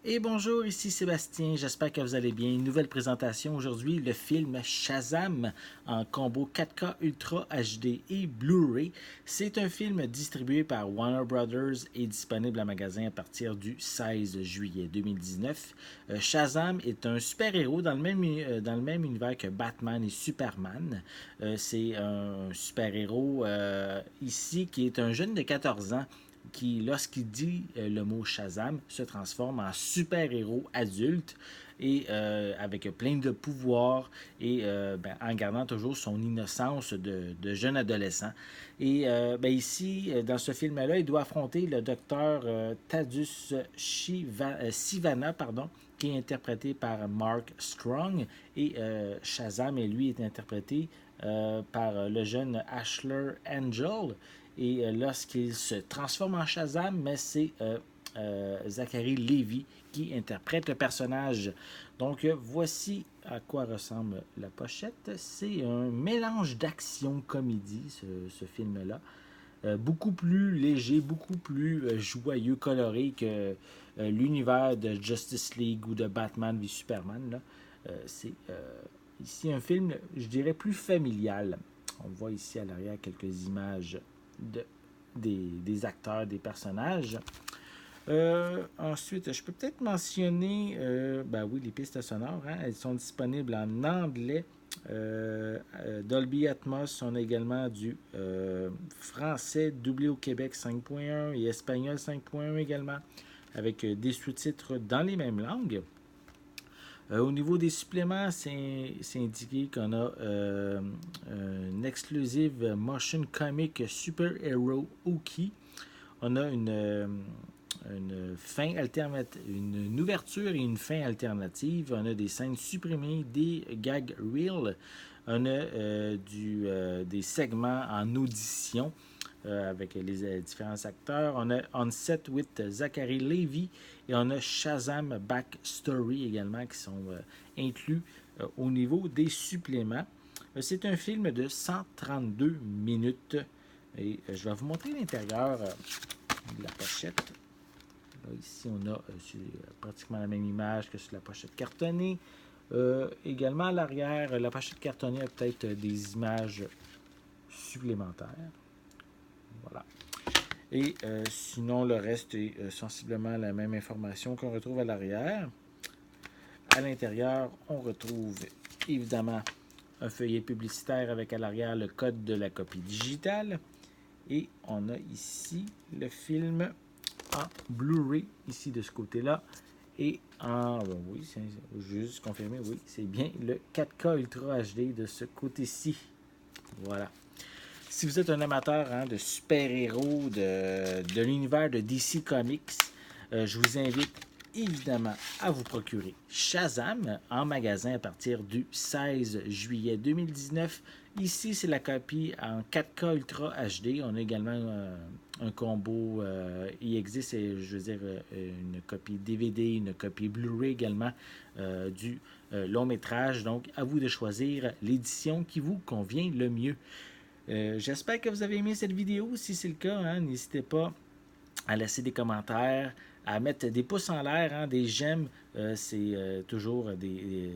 Et bonjour, ici Sébastien, j'espère que vous allez bien. Une nouvelle présentation aujourd'hui, le film Shazam en combo 4K Ultra HD et Blu-ray. C'est un film distribué par Warner Brothers et disponible en magasin à partir du 16 juillet 2019. Shazam est un super-héros dans le même univers que Batman et Superman. C'est un super-héros ici qui est un jeune de 14 ans qui, lorsqu'il dit le mot Shazam, se transforme en super-héros adulte et avec plein de pouvoirs et en gardant toujours son innocence de jeune adolescent. Et ici, dans ce film-là, il doit affronter le docteur Thaddeus Sivana, qui est interprété par Mark Strong, et Shazam, et lui, est interprété par le jeune Ashler Angel. Et lorsqu'il se transforme en Shazam, mais c'est Zachary Levi qui interprète le personnage. Donc, voici à quoi ressemble la pochette. C'est un mélange d'action-comédie, ce film-là. Beaucoup plus léger, beaucoup plus joyeux, coloré que l'univers de Justice League ou de Batman v Superman. Là. C'est ici un film, je dirais, plus familial. On voit ici à l'arrière quelques images des acteurs, des personnages. Ensuite, je peux peut-être mentionner, oui, les pistes sonores, hein, elles sont disponibles en anglais. Dolby Atmos, on a également du français doublé au Québec 5.1 et espagnol 5.1 également, avec des sous-titres dans les mêmes langues. Au niveau des suppléments, c'est indiqué qu'on a une exclusive motion comic Super Hero Uki. On a une fin alternative, une ouverture et une fin alternative. On a des scènes supprimées, des gag reels. On a des segments en audition avec les différents acteurs. On a On Set with Zachary Levi et on a Shazam Backstory également qui sont inclus au niveau des suppléments. C'est un film de 132 minutes et je vais vous montrer l'intérieur de la pochette. Là, ici, on a pratiquement la même image que sur la pochette cartonnée. Également à l'arrière, la pochette cartonnée a peut-être des images supplémentaires. Voilà. Et sinon, le reste est sensiblement la même information qu'on retrouve à l'arrière. À l'intérieur, on retrouve évidemment un feuillet publicitaire avec à l'arrière le code de la copie digitale. Et on a ici le film en Blu-ray, ici de ce côté-là. Et en, oui, c'est juste confirmer, oui, c'est bien le 4K Ultra HD de ce côté-ci. Voilà. Si vous êtes un amateur de super-héros, de l'univers de DC Comics, je vous invite évidemment à vous procurer Shazam en magasin à partir du 16 juillet 2019. Ici, c'est la copie en 4K Ultra HD. On a également un combo. Il existe, je veux dire, une copie DVD, une copie Blu-ray également du long métrage. Donc, à vous de choisir l'édition qui vous convient le mieux. J'espère que vous avez aimé cette vidéo. Si c'est le cas, hein, n'hésitez pas à laisser des commentaires, à mettre des pouces en l'air, hein, des j'aime. C'est toujours des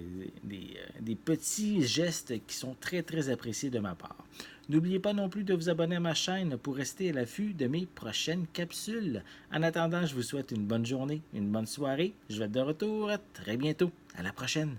petits gestes qui sont très, très appréciés de ma part. N'oubliez pas non plus de vous abonner à ma chaîne pour rester à l'affût de mes prochaines capsules. En attendant, je vous souhaite une bonne journée, une bonne soirée. Je vais être de retour très bientôt. À la prochaine.